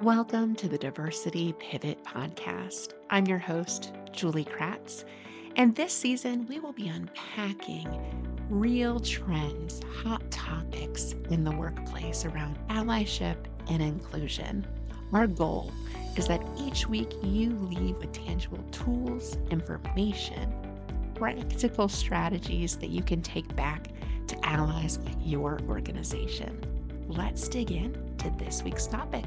Welcome to the Diversity Pivot Podcast. I'm your host, Julie Kratz, and this season we will be unpacking real trends, hot topics in the workplace around allyship and inclusion. Our goal is that each week you leave with tangible tools, information, practical strategies that you can take back to allies at your organization. Let's dig in to this week's topic.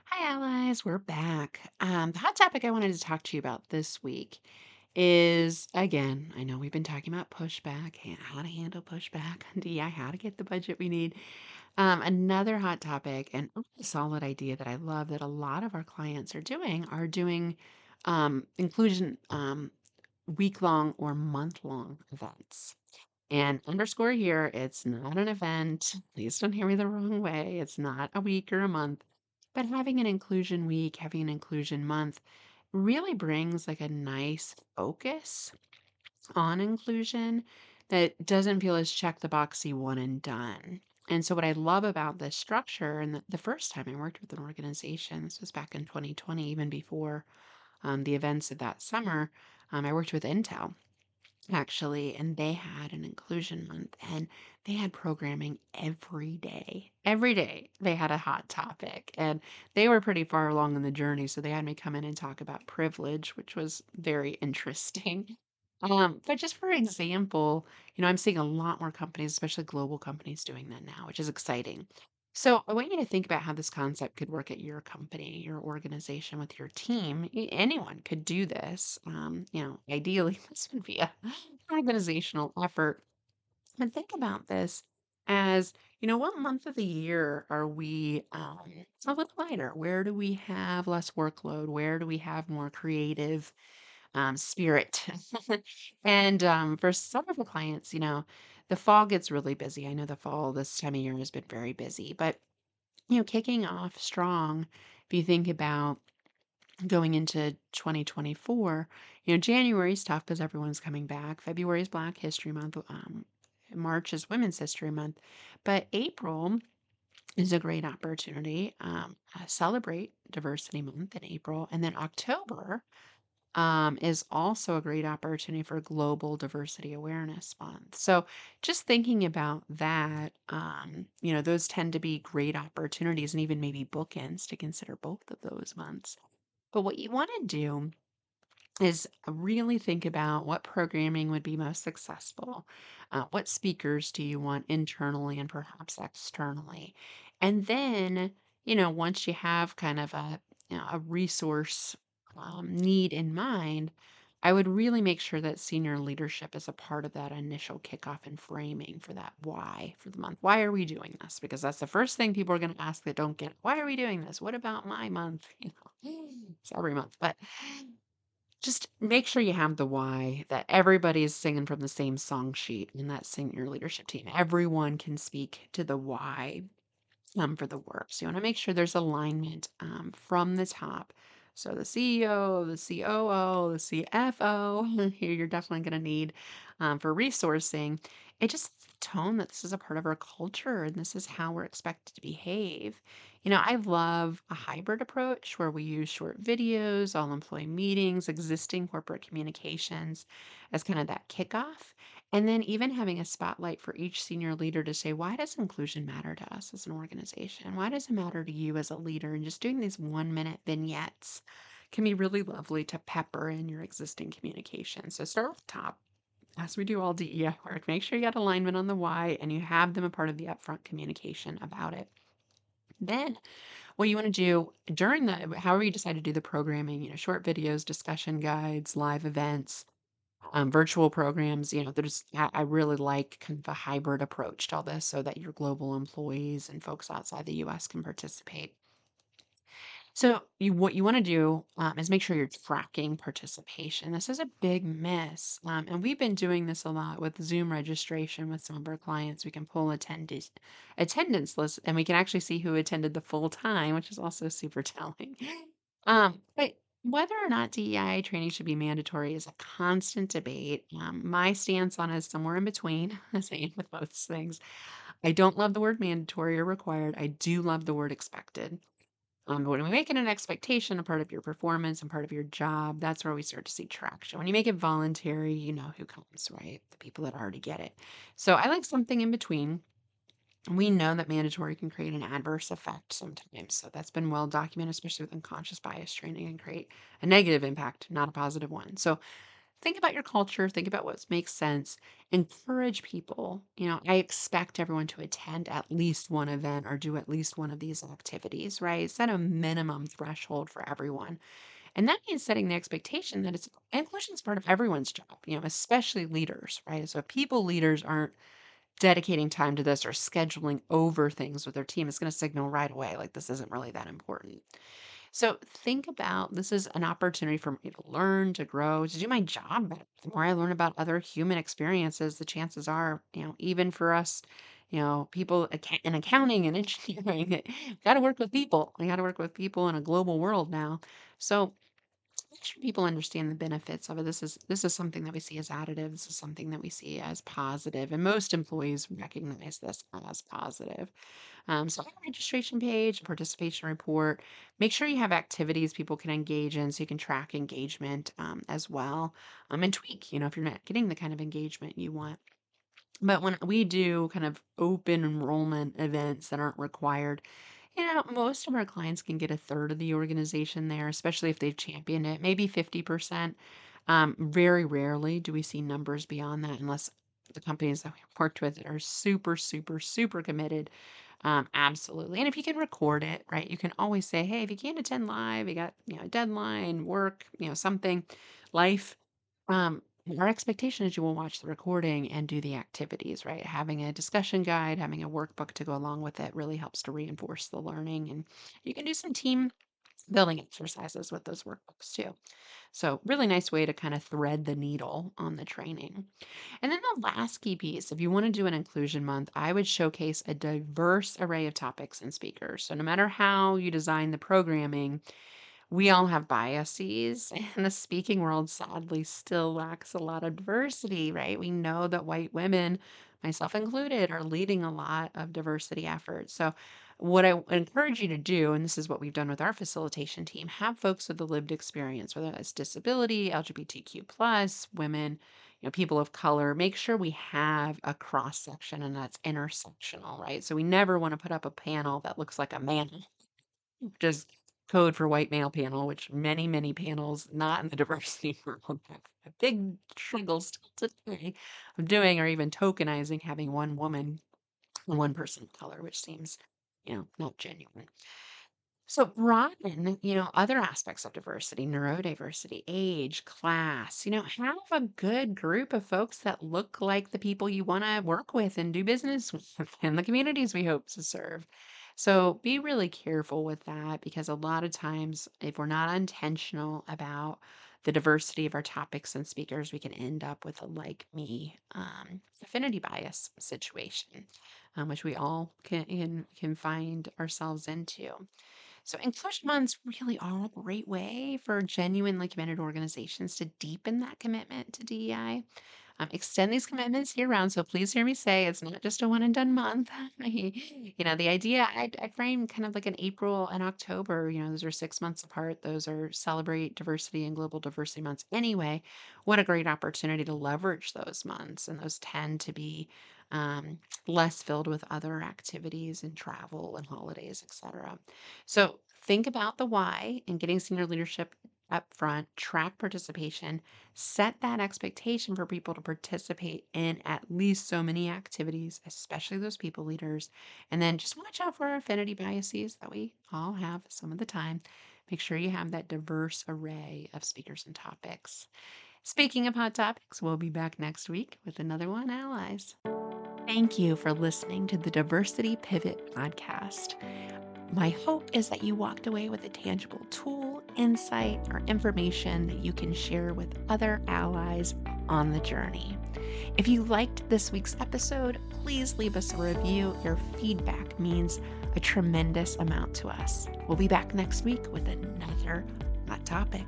Hi, allies. We're back. The hot topic I wanted to talk to you about this week is again, I know we've been talking about pushback, how to handle pushback, DEI, how to get the budget we need. Another hot topic and a solid idea that I love that a lot of our clients are doing inclusion week long or month long events. And underscore here, it's not an event. Please don't hear me the wrong way. It's not a week or a month. But having an inclusion week, having an inclusion month really brings like a nice focus on inclusion that doesn't feel as check the boxy one and done. And so, what I love about this structure, and the first time I worked with an organization, this was back in 2020, even before the events of that summer, I worked with Intel actually, and they had an inclusion month and they had programming every day. Every day they had a hot topic and they were pretty far along in the journey. So they had me come in and talk about privilege, which was very interesting. But just for example, I'm seeing a lot more companies, especially global companies, doing that now, which is exciting. So I want you to think about how this concept could work at your company, your organization, with your team. Anyone could do this. Ideally, this would be a organizational effort. But think about this as, what month of the year are we a little lighter? Where do we have less workload? Where do we have more creative spirit? And for some of the clients, the fall gets really busy. I know the fall this time of year has been very busy, but kicking off strong, if you think about going into 2024, January is tough because everyone's coming back. February is Black History Month. March is Women's History Month. But April is a great opportunity. Celebrate Diversity Month in April. And then October is also a great opportunity for Global Diversity Awareness Month. So just thinking about that, those tend to be great opportunities and even maybe bookends to consider both of those months. But what you want to do is really think about what programming would be most successful. What speakers do you want internally and perhaps externally? And then, once you have kind of a resource need in mind, I would really make sure that senior leadership is a part of that initial kickoff and framing for that why for the month. Why are we doing this? Because that's the first thing people are going to ask that don't get it. Why are we doing this? What about my month? It's every month, but just make sure you have the why, that everybody is singing from the same song sheet in that senior leadership team. Everyone can speak to the why for the work. So you want to make sure there's alignment from the top. So the CEO, the COO, the CFO, here you're definitely going to need for resourcing. It just tone that this is a part of our culture and this is how we're expected to behave. I love a hybrid approach where we use short videos, all employee meetings, existing corporate communications as kind of that kickoff. And then even having a spotlight for each senior leader to say, why does inclusion matter to us as an organization? Why does it matter to you as a leader? And just doing these 1 minute vignettes can be really lovely to pepper in your existing communication. So start with the top. As we do all DEI work, make sure you got alignment on the why and you have them a part of the upfront communication about it. Then what you want to do during however you decide to do the programming, short videos, discussion guides, live events, virtual programs, I really like kind of a hybrid approach to all this so that your global employees and folks outside the US can participate. So what you want to do is make sure you're tracking participation. This is a big miss. And we've been doing this a lot with Zoom registration with some of our clients. We can pull attendance lists and we can actually see who attended the full time, which is also super telling. But whether or not DEI training should be mandatory is a constant debate. My stance on it is somewhere in between, same with most things. I don't love the word mandatory or required. I do love the word expected. But when we make it an expectation, a part of your performance and part of your job, that's where we start to see traction. When you make it voluntary, you know who comes, right? The people that already get it. So I like something in between. We know that mandatory can create an adverse effect sometimes. So that's been well documented, especially with unconscious bias training, and create a negative impact, not a positive one. So think about your culture, think about what makes sense, encourage people. I expect everyone to attend at least one event or do at least one of these activities, right? Set a minimum threshold for everyone. And that means setting the expectation that inclusion is part of everyone's job, especially leaders, right? So if people leaders aren't dedicating time to this or scheduling over things with their team, it's going to signal right away like this isn't really that important. So think about this is an opportunity for me to learn, to grow, to do my job better. The more I learn about other human experiences, the chances are, even for us, people in accounting and engineering, got to work with people. I got to work with people in a global world now. So make sure people understand the benefits of it. This is something that we see as additive. This is something that we see as positive, and most employees recognize this as positive. So have a registration page, participation report. Make sure you have activities people can engage in so you can track engagement as well, and tweak, if you're not getting the kind of engagement you want. But when we do kind of open enrollment events that aren't required, most of our clients can get a third of the organization there, especially if they've championed it, maybe 50%. Very rarely do we see numbers beyond that unless the companies that we've worked with are super, super, super committed. Absolutely. And if you can record it, right, you can always say, hey, if you can't attend live, you got, a deadline, work, something, life. Um, our expectation is you will watch the recording and do the activities, right? Having a discussion guide, having a workbook to go along with it really helps to reinforce the learning. And you can do some team building exercises with those workbooks too. So, really nice way to kind of thread the needle on the training. And then the last key piece, if you want to do an inclusion month, I would showcase a diverse array of topics and speakers. So, no matter how you design the programming, we all have biases, and the speaking world sadly still lacks a lot of diversity, right? We know that white women, myself included, are leading a lot of diversity efforts. So, what I encourage you to do, and this is what we've done with our facilitation team, have folks with the lived experience, whether that's disability, LGBTQ plus, women, people of color. Make sure we have a cross section and that's intersectional, right? So we never want to put up a panel that looks like a man, just code for white male panel, which many, many panels not in the diversity world have a big struggle still today of doing or even tokenizing having one woman and one person of color, which seems, not genuine. So broaden, other aspects of diversity, neurodiversity, age, class, have a good group of folks that look like the people you want to work with and do business with in the communities we hope to serve. So be really careful with that because a lot of times, if we're not intentional about the diversity of our topics and speakers, we can end up with a like me affinity bias situation, which we all can find ourselves into. So inclusion months really are a great way for genuinely committed organizations to deepen that commitment to DEI. Extend these commitments year round. So please hear me say it's not just a one and done month. The idea I frame kind of like an April and October, those are 6 months apart. Those are celebrate diversity and global diversity months anyway. What a great opportunity to leverage those months. And those tend to be um, less filled with other activities and travel and holidays, etc. So think about the why and getting senior leadership up front, track participation, set that expectation for people to participate in at least so many activities, especially those people leaders. And then just watch out for our affinity biases that we all have some of the time. Make sure you have that diverse array of speakers and topics. Speaking of hot topics, we'll be back next week with another one, Allies. Thank you for listening to the Diversity Pivot podcast. My hope is that you walked away with a tangible tool, insight, or information that you can share with other allies on the journey. If you liked this week's episode, please leave us a review. Your feedback means a tremendous amount to us. We'll be back next week with another hot topic.